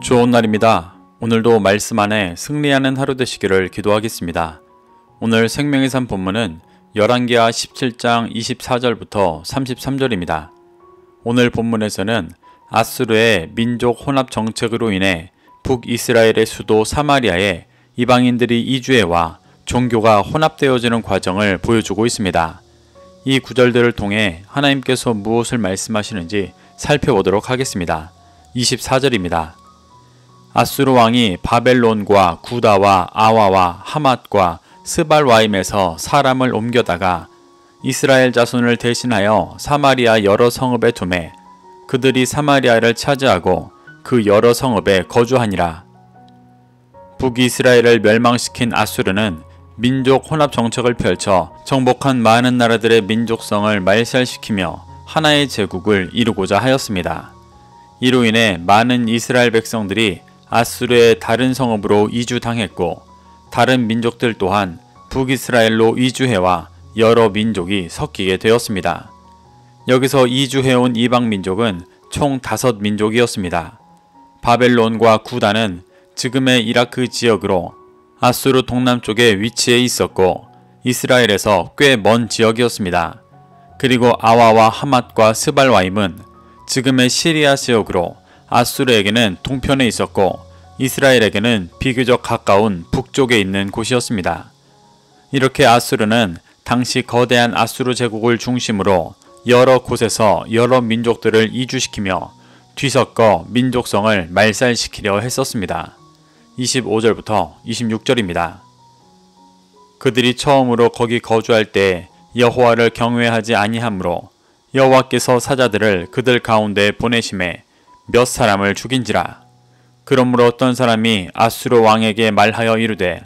좋은 날입니다. 오늘도 말씀 안에 승리하는 하루 되시기를 기도하겠습니다. 오늘 생명의 산 본문은 열왕기하 17장 24절부터 33절입니다. 오늘 본문에서는 아수르의 민족 혼합 정책으로 인해 북이스라엘의 수도 사마리아에 이방인들이 이주해와 종교가 혼합되어지는 과정을 보여주고 있습니다. 이 구절들을 통해 하나님께서 무엇을 말씀하시는지 살펴보도록 하겠습니다. 24절입니다. 아수르 왕이 바벨론과 구다와 아와와 하맛과 스발와임에서 사람을 옮겨다가 이스라엘 자손을 대신하여 사마리아 여러 성읍에 두매 그들이 사마리아를 차지하고 그 여러 성읍에 거주하니라. 북이스라엘을 멸망시킨 아수르는 민족 혼합 정책을 펼쳐 정복한 많은 나라들의 민족성을 말살시키며 하나의 제국을 이루고자 하였습니다. 이로 인해 많은 이스라엘 백성들이 아수르의 다른 성읍으로 이주당했고 다른 민족들 또한 북이스라엘로 이주해와 여러 민족이 섞이게 되었습니다. 여기서 이주해온 이방 민족은 총 5민족이었습니다. 바벨론과 구다는 지금의 이라크 지역으로 아수르 동남쪽에 위치해 있었고 이스라엘에서 꽤 먼 지역이었습니다. 그리고 아와와 하맛과 스발와임은 지금의 시리아 지역으로 아수르에게는 동편에 있었고 이스라엘에게는 비교적 가까운 북쪽에 있는 곳이었습니다. 이렇게 아수르는 당시 거대한 아수르 제국을 중심으로 여러 곳에서 여러 민족들을 이주시키며 뒤섞어 민족성을 말살시키려 했었습니다. 25절부터 26절입니다. 그들이 처음으로 거기 거주할 때 여호와를 경외하지 아니하므로 여호와께서 사자들을 그들 가운데 보내심에 몇 사람을 죽인지라. 그러므로 어떤 사람이 아수르 왕에게 말하여 이르되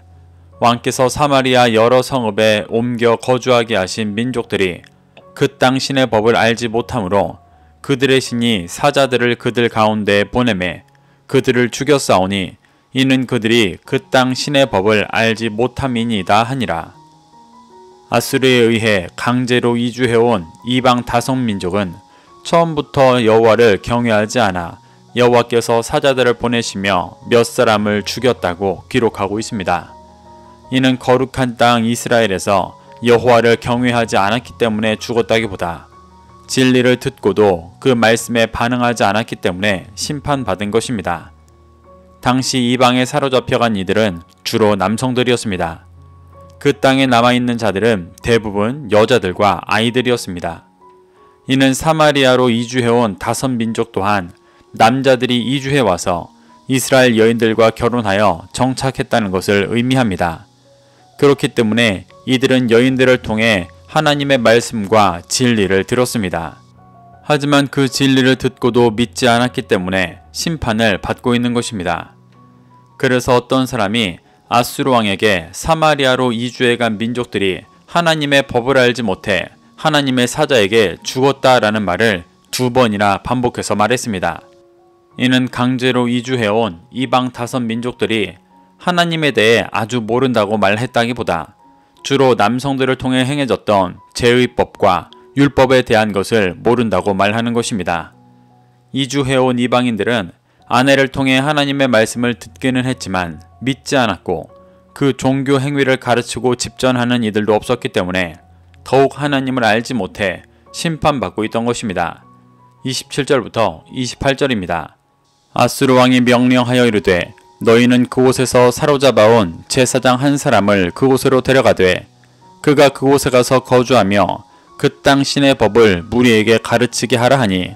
왕께서 사마리아 여러 성읍에 옮겨 거주하게 하신 민족들이 그 땅 신의 법을 알지 못하므로 그들의 신이 사자들을 그들 가운데 보내매 그들을 죽였사오니 이는 그들이 그 땅 신의 법을 알지 못함이니이다 하니라. 아수르에 의해 강제로 이주해온 이방 5민족은 처음부터 여호와를 경외하지 않아 여호와께서 사자들을 보내시며 몇 사람을 죽였다고 기록하고 있습니다. 이는 거룩한 땅 이스라엘에서 여호와를 경외하지 않았기 때문에 죽었다기보다 진리를 듣고도 그 말씀에 반응하지 않았기 때문에 심판받은 것입니다. 당시 이방에 사로잡혀간 이들은 주로 남성들이었습니다. 그 땅에 남아있는 자들은 대부분 여자들과 아이들이었습니다. 이는 사마리아로 이주해온 5민족 또한 남자들이 이주해와서 이스라엘 여인들과 결혼하여 정착했다는 것을 의미합니다. 그렇기 때문에 이들은 여인들을 통해 하나님의 말씀과 진리를 들었습니다. 하지만 그 진리를 듣고도 믿지 않았기 때문에 심판을 받고 있는 것입니다. 그래서 어떤 사람이 아수르 왕에게 사마리아로 이주해간 민족들이 하나님의 법을 알지 못해 하나님의 사자에게 죽었다라는 말을 2번이나 반복해서 말했습니다. 이는 강제로 이주해온 이방 5민족들이 하나님에 대해 아주 모른다고 말했다기보다 주로 남성들을 통해 행해졌던 제의법과 율법에 대한 것을 모른다고 말하는 것입니다. 이주해온 이방인들은 아내를 통해 하나님의 말씀을 듣기는 했지만 믿지 않았고 그 종교 행위를 가르치고 집전하는 이들도 없었기 때문에 더욱 하나님을 알지 못해 심판받고 있던 것입니다. 27절부터 28절입니다. 아수르 왕이 명령하여 이르되 너희는 그곳에서 사로잡아온 제사장 한 사람을 그곳으로 데려가되 그가 그곳에 가서 거주하며 그 땅 신의 법을 무리에게 가르치게 하라 하니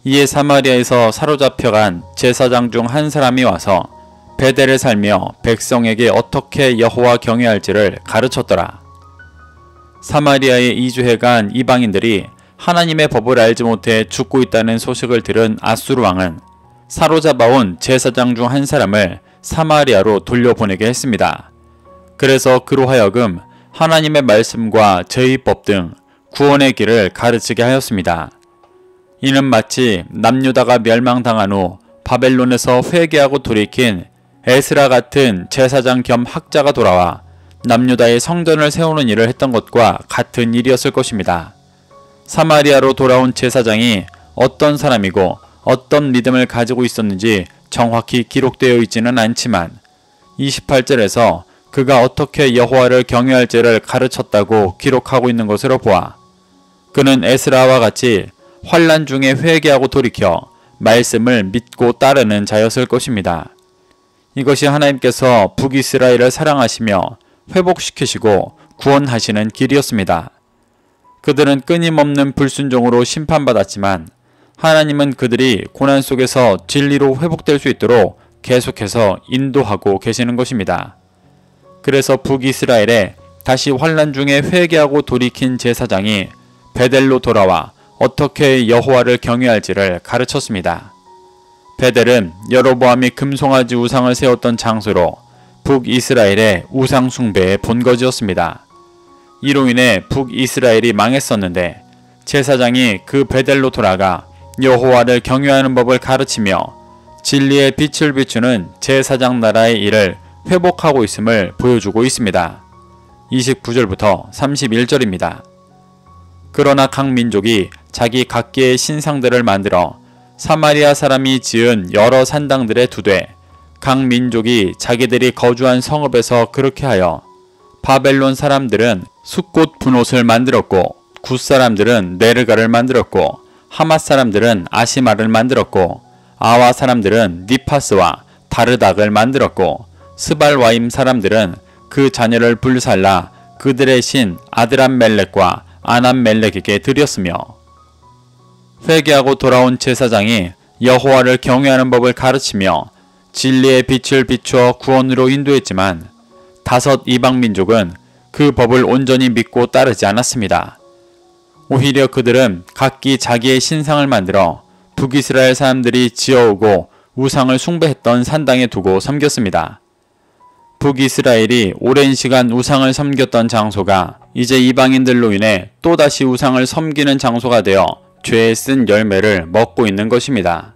이에 사마리아에서 사로잡혀간 제사장 중 한 사람이 와서 베델에 살며 백성에게 어떻게 여호와 경외할지를 가르쳤더라. 사마리아에 이주해간 이방인들이 하나님의 법을 알지 못해 죽고 있다는 소식을 들은 아수르 왕은 사로잡아온 제사장 중 한 사람을 사마리아로 돌려보내게 했습니다. 그래서 그로 하여금 하나님의 말씀과 제의법 등 구원의 길을 가르치게 하였습니다. 이는 마치 남유다가 멸망당한 후 바벨론에서 회개하고 돌이킨 에스라 같은 제사장 겸 학자가 돌아와 남유다의 성전을 세우는 일을 했던 것과 같은 일이었을 것입니다. 사마리아로 돌아온 제사장이 어떤 사람이고 어떤 믿음을 가지고 있었는지 정확히 기록되어 있지는 않지만 28절에서 그가 어떻게 여호와를 경외할지를 가르쳤다고 기록하고 있는 것으로 보아 그는 에스라와 같이 환난 중에 회개하고 돌이켜 말씀을 믿고 따르는 자였을 것입니다. 이것이 하나님께서 북이스라엘을 사랑하시며 회복시키시고 구원하시는 길이었습니다. 그들은 끊임없는 불순종으로 심판받았지만 하나님은 그들이 고난 속에서 진리로 회복될 수 있도록 계속해서 인도하고 계시는 것입니다. 그래서 북이스라엘에 다시 환난 중에 회개하고 돌이킨 제사장이 베델로 돌아와 어떻게 여호와를 경외할지를 가르쳤습니다. 베델은 여로보암이 금송아지 우상을 세웠던 장소로 북이스라엘의 우상 숭배의 본거지였습니다. 이로 인해 북이스라엘이 망했었는데 제사장이 그 베델로 돌아가 여호와를 경외하는 법을 가르치며 진리의 빛을 비추는 제사장 나라의 일을 회복하고 있음을 보여주고 있습니다. 29절부터 31절입니다. 그러나 각 민족이 자기 각기의 신상들을 만들어 사마리아 사람이 지은 여러 산당들에 두되 각 민족이 자기들이 거주한 성읍에서 그렇게 하여 바벨론 사람들은 숫꽃 분옷을 만들었고 굿 사람들은 네르가를 만들었고 하맛 사람들은 아시마를 만들었고 아와 사람들은 니파스와 다르닥을 만들었고 스발와임 사람들은 그 자녀를 불살라 그들의 신 아드람멜렉과 아남멜렉에게 드렸으며 회개하고 돌아온 제사장이 여호와를 경외하는 법을 가르치며 진리의 빛을 비추어 구원으로 인도했지만 다섯 이방 민족은 그 법을 온전히 믿고 따르지 않았습니다. 오히려 그들은 각기 자기의 신상을 만들어 북이스라엘 사람들이 지어오고 우상을 숭배했던 산당에 두고 섬겼습니다. 북이스라엘이 오랜 시간 우상을 섬겼던 장소가 이제 이방인들로 인해 또다시 우상을 섬기는 장소가 되어 죄에 쓴 열매를 먹고 있는 것입니다.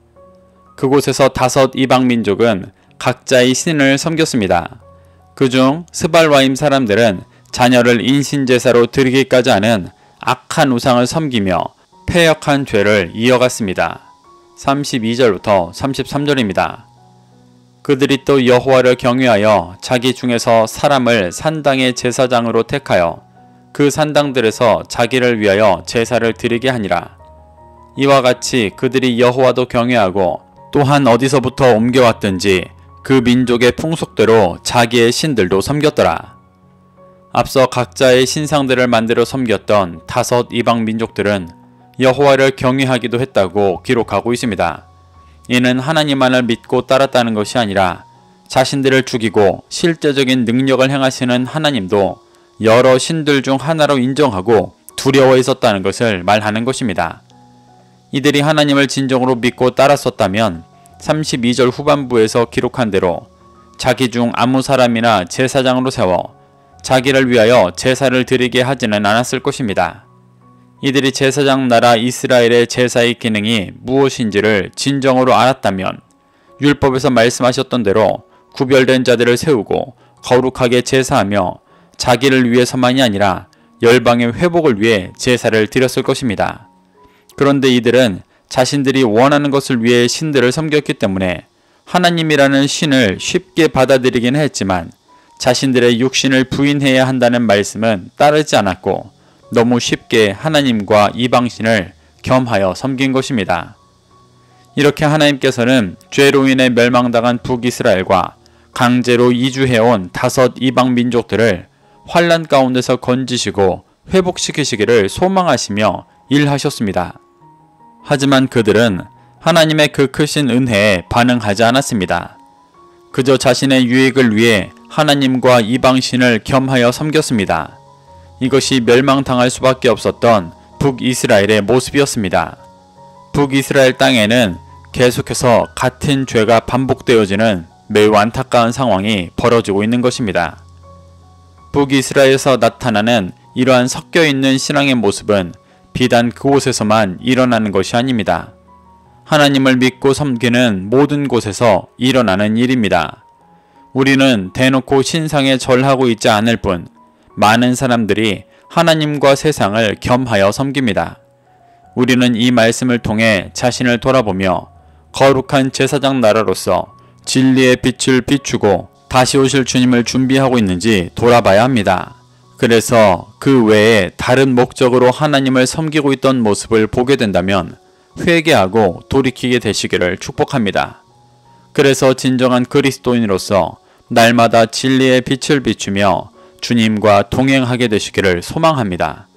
그곳에서 다섯 이방 민족은 각자의 신을 섬겼습니다. 그중 스발와임 사람들은 자녀를 인신제사로 드리기까지 하는 악한 우상을 섬기며 패역한 죄를 이어갔습니다. 32절부터 33절입니다. 그들이 또 여호와를 경외하여 자기 중에서 사람을 산당의 제사장으로 택하여 그 산당들에서 자기를 위하여 제사를 드리게 하니라. 이와 같이 그들이 여호와도 경외하고 또한 어디서부터 옮겨왔든지 그 민족의 풍속대로 자기의 신들도 섬겼더라. 앞서 각자의 신상들을 만들어 섬겼던 다섯 이방 민족들은 여호와를 경외하기도 했다고 기록하고 있습니다. 이는 하나님만을 믿고 따랐다는 것이 아니라 자신들을 죽이고 실제적인 능력을 행하시는 하나님도 여러 신들 중 하나로 인정하고 두려워 있었다는 것을 말하는 것입니다. 이들이 하나님을 진정으로 믿고 따랐었다면 32절 후반부에서 기록한 대로 자기 중 아무 사람이나 제사장으로 세워 자기를 위하여 제사를 드리게 하지는 않았을 것입니다. 이들이 제사장 나라 이스라엘의 제사의 기능이 무엇인지를 진정으로 알았다면 율법에서 말씀하셨던 대로 구별된 자들을 세우고 거룩하게 제사하며 자기를 위해서만이 아니라 열방의 회복을 위해 제사를 드렸을 것입니다. 그런데 이들은 자신들이 원하는 것을 위해 신들을 섬겼기 때문에 하나님이라는 신을 쉽게 받아들이긴 했지만 자신들의 육신을 부인해야 한다는 말씀은 따르지 않았고 너무 쉽게 하나님과 이방신을 겸하여 섬긴 것입니다. 이렇게 하나님께서는 죄로 인해 멸망당한 북이스라엘과 강제로 이주해온 다섯 이방 민족들을 환난 가운데서 건지시고 회복시키시기를 소망하시며 일하셨습니다. 하지만 그들은 하나님의 그 크신 은혜에 반응하지 않았습니다. 그저 자신의 유익을 위해 하나님과 이방신을 겸하여 섬겼습니다. 이것이 멸망당할 수밖에 없었던 북이스라엘의 모습이었습니다. 북이스라엘 땅에는 계속해서 같은 죄가 반복되어지는 매우 안타까운 상황이 벌어지고 있는 것입니다. 북이스라엘에서 나타나는 이러한 섞여있는 신앙의 모습은 비단 그곳에서만 일어나는 것이 아닙니다. 하나님을 믿고 섬기는 모든 곳에서 일어나는 일입니다. 우리는 대놓고 신상에 절하고 있지 않을 뿐 많은 사람들이 하나님과 세상을 겸하여 섬깁니다. 우리는 이 말씀을 통해 자신을 돌아보며 거룩한 제사장 나라로서 진리의 빛을 비추고 다시 오실 주님을 준비하고 있는지 돌아봐야 합니다. 그래서 그 외에 다른 목적으로 하나님을 섬기고 있던 모습을 보게 된다면 회개하고 돌이키게 되시기를 축복합니다. 그래서 진정한 그리스도인으로서 날마다 진리의 빛을 비추며 주님과 동행하게 되시기를 소망합니다.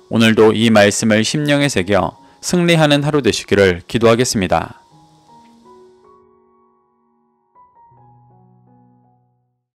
오늘도 이 말씀을 심령에 새겨 승리하는 하루 되시기를 기도하겠습니다.